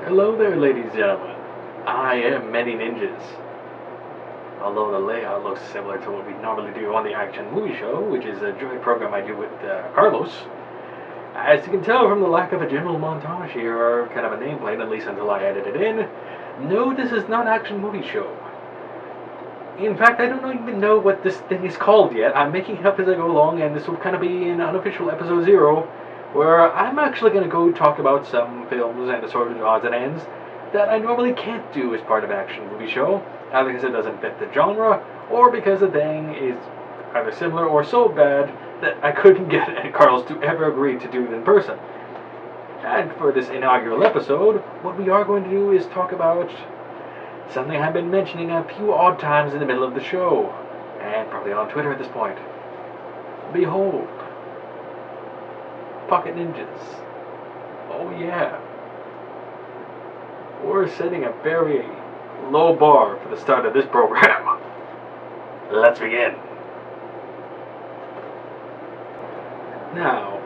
Hello there, ladies and gentlemen. I am ManyNinjas. Although the layout looks similar to what we normally do on the Action Movie Show, which is a joint program I do with Carlos. As you can tell from the lack of a general montage here, or kind of a nameplate, at least until I edit it in, no, this is not Action Movie Show. In fact, I don't even know what this thing is called yet. I'm making it up as I go along, and this will kind of be an unofficial episode 0, where I'm actually going to go talk about some films and assorted odds and ends that I normally can't do as part of an Action Movie Show, either because it doesn't fit the genre, or because the thing is either similar or so bad that I couldn't get Carlos to ever agree to do it in person. And for this inaugural episode, what we are going to do is talk about something I've been mentioning a few odd times in the middle of the show, and probably on Twitter at this point. Behold, Pocket Ninjas. Oh yeah. We're setting a very low bar for the start of this program. Let's begin. Now,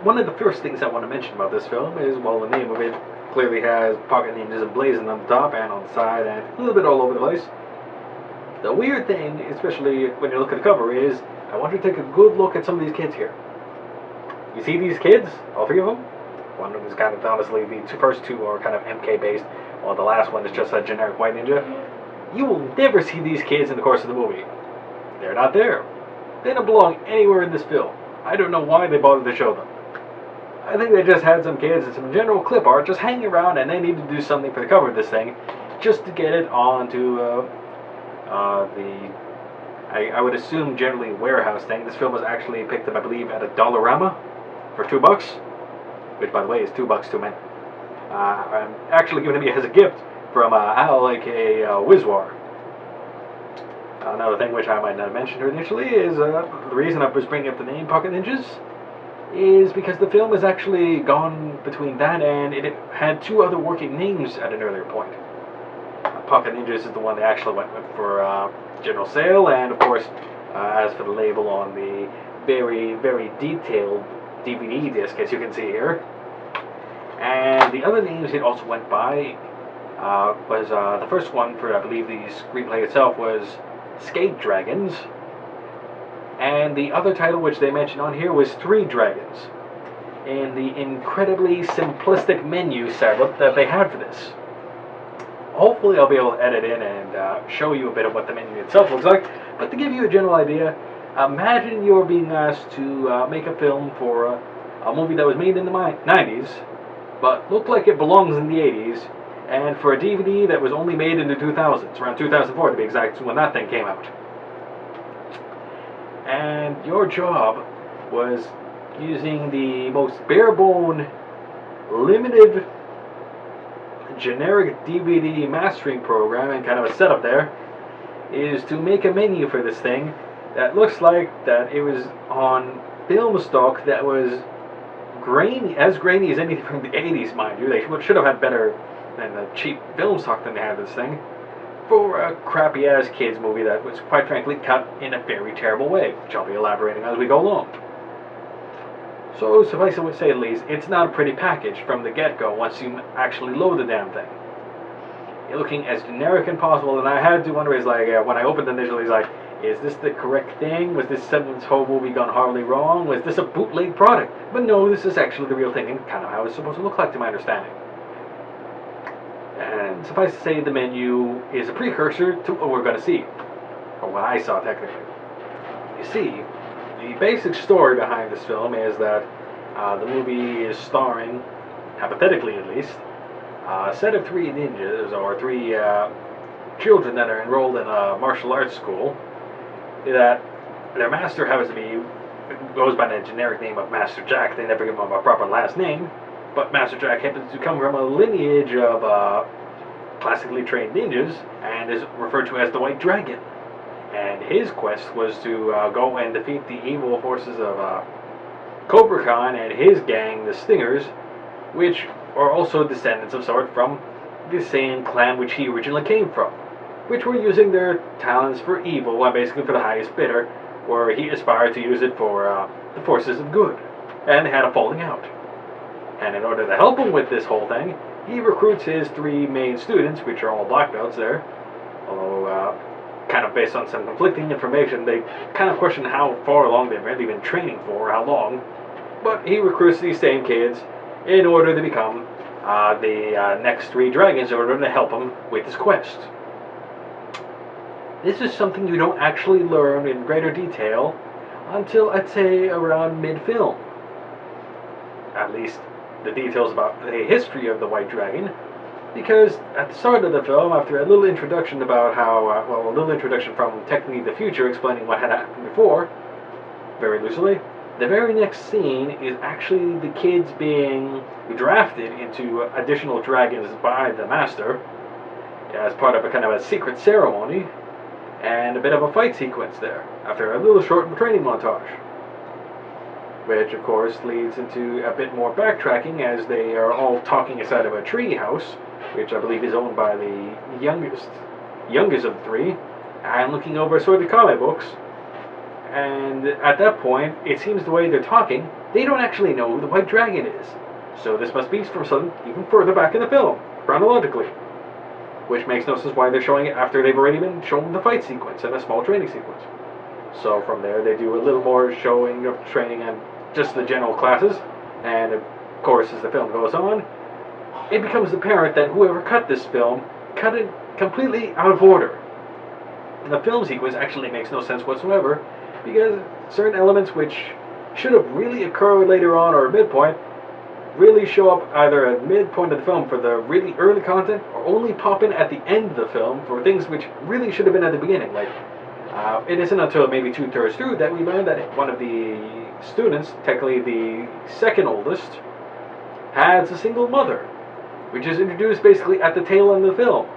one of the first things I want to mention about this film is, well, the name of it clearly has Pocket Ninjas emblazoned on the top and on the side and a little bit all over the place. The weird thing, especially when you look at the cover, is I want you to take a good look at some of these kids here. You see these kids? All three of them? One of them is kind of, honestly, the first two are kind of MK based, while the last one is just a generic white ninja. You will never see these kids in the course of the movie. They're not there. They don't belong anywhere in this film. I don't know why they bothered to show them. I think they just had some kids and some general clip art just hanging around, and they needed to do something for the cover of this thing, just to get it onto I would assume generally warehouse thing. This film was actually picked up, I believe, at a Dollarama for $2, which, by the way, is $2 too many. I'm actually giving it as a gift from Al, aka Wizwar. Another thing which I might not have mentioned here initially is the reason I was bringing up the name Pocket Ninjas is because the film has actually gone between that and it had two other working names at an earlier point. Pocket Ninjas is the one they actually went with for general sale, and of course, as for the label on the very, very detailed DVD disc, as you can see here. And the other names it also went by was the first one for, I believe, the screenplay itself was Skate Dragons. And the other title which they mentioned on here was Three Dragons, in the incredibly simplistic menu setup that they had for this. Hopefully I'll be able to edit in and show you a bit of what the menu itself looks like, but to give you a general idea, imagine you're being asked to make a film for a movie that was made in the 90s, but looked like it belongs in the 80s, and for a DVD that was only made in the 2000s, around 2004 to be exact, when that thing came out. And your job was using the most bare-bone, limited, generic DVD mastering program and kind of a setup there, is to make a menu for this thing that looks like that it was on film stock that was grainy, as grainy as anything from the 80s, mind you. They should have had better than the cheap film stock than they had this thing, for a crappy-ass kids movie that was, quite frankly, cut in a very terrible way, which I'll be elaborating as we go along. So, suffice it to say at least, it's not a pretty package from the get-go once you actually load the damn thing. You're looking as generic as possible, and I had to wonder, is like, when I opened it initially, it's like, is this the correct thing? Was this someone's whole movie gone horribly wrong? Was this a bootleg product? But no, this is actually the real thing, and kind of how it's supposed to look like to my understanding. And suffice to say, the menu is a precursor to what we're going to see, or what I saw technically. You see, the basic story behind this film is that the movie is starring, hypothetically at least, a set of three ninjas, or three children that are enrolled in a martial arts school, that their master happens to be, goes by the generic name of Master Jack. They never give him a proper last name, but Master Jack happens to come from a lineage of classically trained ninjas, and is referred to as the White Dragon. And his quest was to go and defeat the evil forces of Cobra Khan and his gang, the Stingers, which are also descendants of sort from the same clan which he originally came from, which were using their talents for evil, and basically for the highest bidder, where he aspired to use it for the forces of good, and they had a falling out. And in order to help him with this whole thing, he recruits his 3 main students, which are all black belts there. Although, kind of based on some conflicting information, they kind of question how far along they've really been training for, how long. But he recruits these same kids in order to become the next 3 dragons in order to help him with his quest. This is something you don't actually learn in greater detail until, I'd say, around mid-film. At least the details about the history of the White Dragon, because at the start of the film, after a little introduction about how, a little introduction from technically the future explaining what had happened before, very loosely, the very next scene is actually the kids being drafted into additional dragons by the Master as part of a kind of a secret ceremony, and a bit of a fight sequence there, after a little short training montage. Which, of course, leads into a bit more backtracking as they are all talking inside of a tree house, which I believe is owned by the youngest of the 3, and looking over assorted comic books. And at that point, it seems the way they're talking, they don't actually know who the White Dragon is. So this must be from something even further back in the film, chronologically. Which makes no sense why they're showing it after they've already been shown the fight sequence and a small training sequence. So from there, they do a little more showing of training and just the general classes. And of course, as the film goes on, it becomes apparent that whoever cut this film cut it completely out of order. The film sequence actually makes no sense whatsoever, because certain elements which should have really occurred later on or midpoint really show up either at midpoint of the film for the really early content, or only pop in at the end of the film for things which really should have been at the beginning. Like, it isn't until maybe 2/3 through that we learn that one of the students, technically the second oldest, has a single mother, which is introduced basically at the tail end of the film.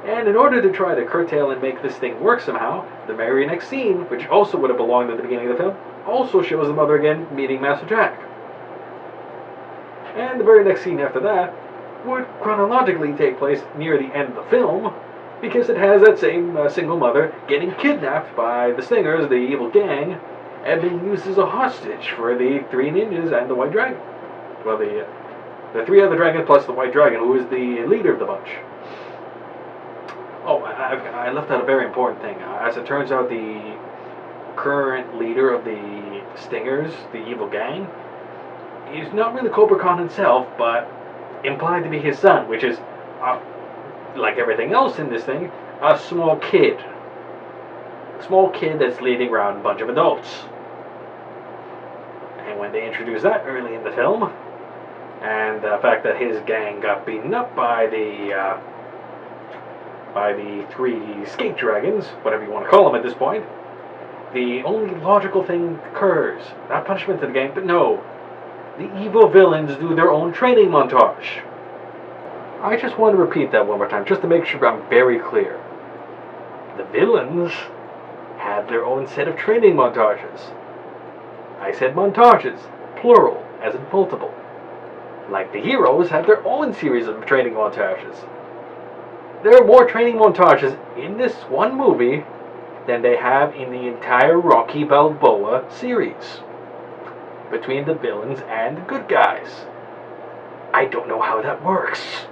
And in order to try to curtail and make this thing work somehow, the very next scene, which also would have belonged at the beginning of the film, also shows the mother again meeting Master Jack. And the very next scene after that would chronologically take place near the end of the film, because it has that same single mother getting kidnapped by the Stingers, the evil gang, and being used as a hostage for the 3 ninjas and the White Dragon. Well, the 3 other dragons plus the White Dragon, who is the leader of the bunch. Oh, I left out a very important thing. As it turns out, the current leader of the Stingers, the evil gang, is not really Cobra Khan himself, but implied to be his son, which is, like everything else in this thing, a small kid. A small kid that's leading around a bunch of adults. And when they introduce that early in the film, and the fact that his gang got beaten up by the 3 skate dragons, whatever you want to call them at this point, the only logical thing occurs. Not punishment to the gang, but no. The evil villains do their own training montage. I just want to repeat that one more time, just to make sure I'm very clear. The villains have their own set of training montages. I said montages, plural, as in multiple. Like the heroes have their own series of training montages. There are more training montages in this one movie than they have in the entire Rocky Balboa series, between the villains and the good guys. I don't know how that works.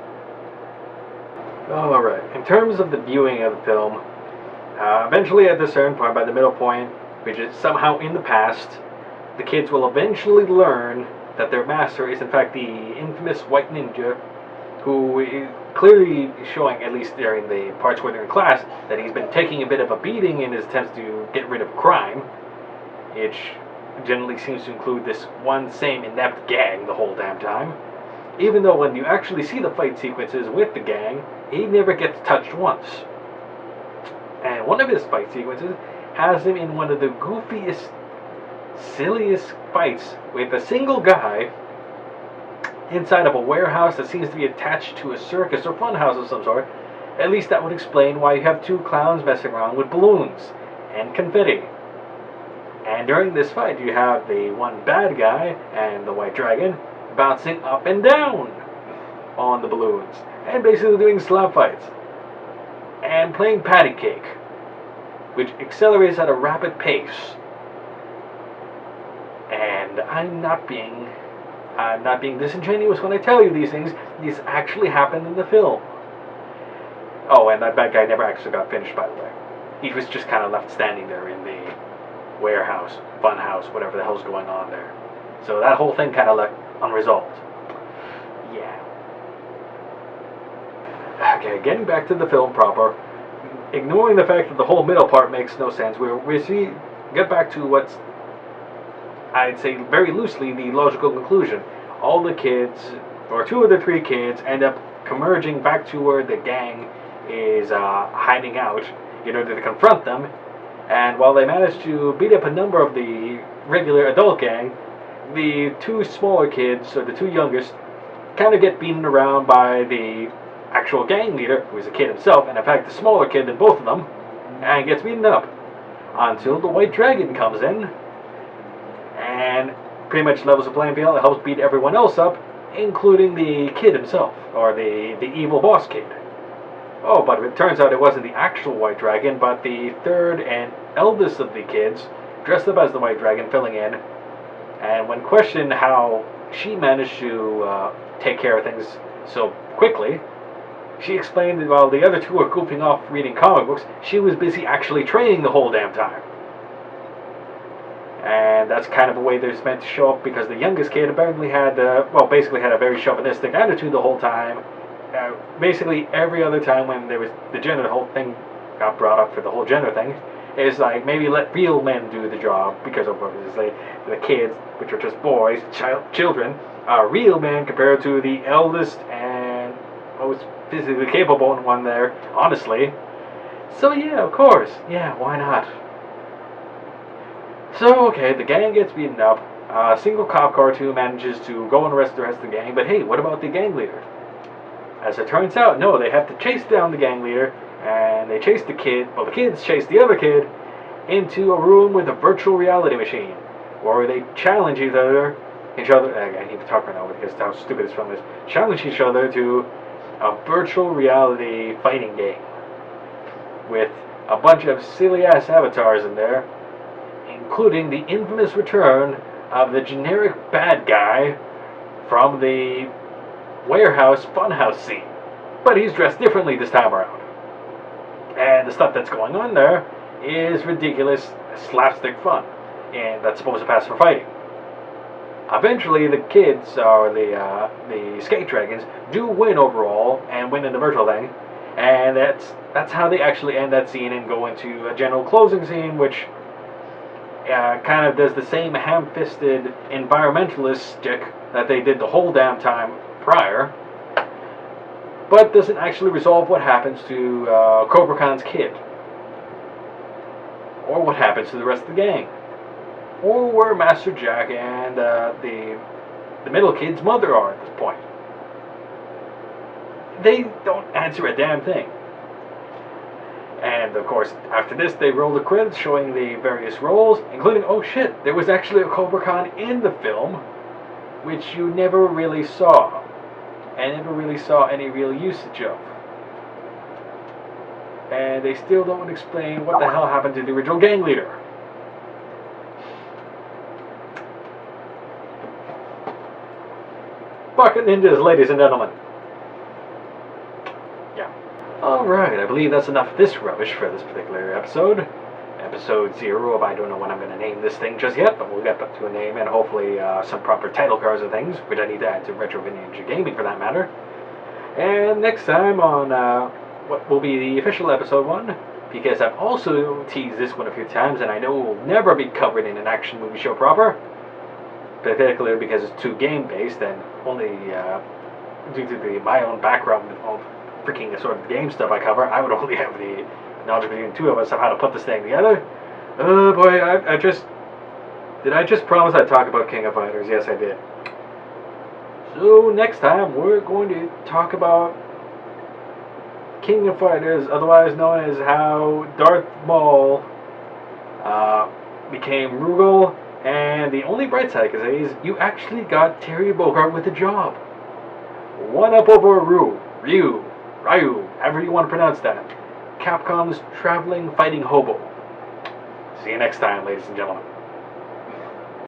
Alright, in terms of the viewing of the film, eventually at a certain point, by the middle point, which is somehow in the past, the kids will eventually learn that their master is in fact the infamous White Ninja, who is clearly showing, at least during the parts where they're in class, that he's been taking a bit of a beating in his attempts to get rid of crime, which generally seems to include this one same inept gang the whole damn time. Even though when you actually see the fight sequences with the gang, he never gets touched once. And one of his fight sequences has him in one of the goofiest, silliest fights with a single guy inside of a warehouse that seems to be attached to a circus or funhouse of some sort. At least that would explain why you have 2 clowns messing around with balloons and confetti. And during this fight, you have the one bad guy and the White Dragon bouncing up and down on the balloons and basically doing slap fights and playing patty cake, which accelerates at a rapid pace. And I'm not being I'm not being disingenuous when I tell you these things. These actually happened in the film. Oh, and that bad guy never actually got finished, by the way. He was just kind of left standing there in the warehouse, funhouse, whatever the hell's going on there. So that whole thing kind of left unresolved. Yeah. Okay, getting back to the film proper. Ignoring the fact that the whole middle part makes no sense, get back to what's, I'd say very loosely, the logical conclusion. All the kids, or 2 of the 3 kids, end up converging back to where the gang is hiding out in order to confront them. And while they manage to beat up a number of the regular adult gang, the 2 smaller kids, or the 2 youngest, kind of get beaten around by the actual gang leader, who is a kid himself, and in fact the smaller kid than both of them, and gets beaten up. Until the White Dragon comes in, and pretty much levels the playing field and helps beat everyone else up, including the kid himself, or the evil boss kid. Oh, but it turns out it wasn't the actual White Dragon, but the 3rd and eldest of the kids, dressed up as the White Dragon, filling in. And when questioned how she managed to take care of things so quickly, she explained that while the other 2 were goofing off reading comic books, she was busy actually training the whole damn time. And that's kind of a way they're meant to show up, because the youngest kid apparently had, basically had a very chauvinistic attitude the whole time. Basically every other time when there was the gender, the whole thing got brought up for the whole gender thing, is like, maybe let real men do the job, because of obviously the kids, which are just boys, children, are real men compared to the eldest and most physically capable one there, honestly. So yeah, of course, yeah, why not? So, okay, the gang gets beaten up. A single cop car too manages to go and arrest the rest of the gang, but hey, what about the gang leader? As it turns out, no, they have to chase down the gang leader, and they chase the kid, well, the kids chase the other kid into a room with a virtual reality machine, where they challenge each other, I need to talk right now because how stupid this film is, challenge each other to a virtual reality fighting game, with a bunch of silly-ass avatars in there, including the infamous return of the generic bad guy from the warehouse funhouse scene. But he's dressed differently this time around. And the stuff that's going on there is ridiculous slapstick fun, and that's supposed to pass for fighting. Eventually, the kids, or the skate dragons, do win overall, and win in the virtual thing, and that's how they actually end that scene and go into a general closing scene, which kind of does the same ham-fisted environmentalist stick that they did the whole damn time prior, but doesn't actually resolve what happens to Cobra Khan's kid, or what happens to the rest of the gang, or where Master Jack and the middle kid's mother are at this point. They don't answer a damn thing. And of course, after this, they roll the credits showing the various roles, including, oh shit, there was actually a Cobra Khan in the film, which you never really saw, and never really saw any real usage of. And they still don't explain what the hell happened to the original gang leader. Bucket Ninjas, ladies and gentlemen. Yeah. Alright, I believe that's enough of this rubbish for this particular episode. Episode 0 of I don't know when I'm going to name this thing just yet, but we'll get back to a name and hopefully some proper title cards and things, which I need to add to Retro ManyNinja Gaming for that matter. And next time on what will be the official episode 1, because I've also teased this one a few times and I know it will never be covered in an action movie show proper, particularly because it's too game-based and only due to my own background with all freaking sort of game stuff I cover, I would only have the knowledge between two of us of how to put this thing together. Oh boy, did I just promise I'd talk about King of Fighters? Yes, I did. So next time we're going to talk about King of Fighters, otherwise known as how Darth Maul became Rugal, and the only bright side I can say is you actually got Terry Bogard with a job. One up over Ryu, however you want to pronounce that. Capcom's traveling fighting hobo. See you next time, ladies and gentlemen.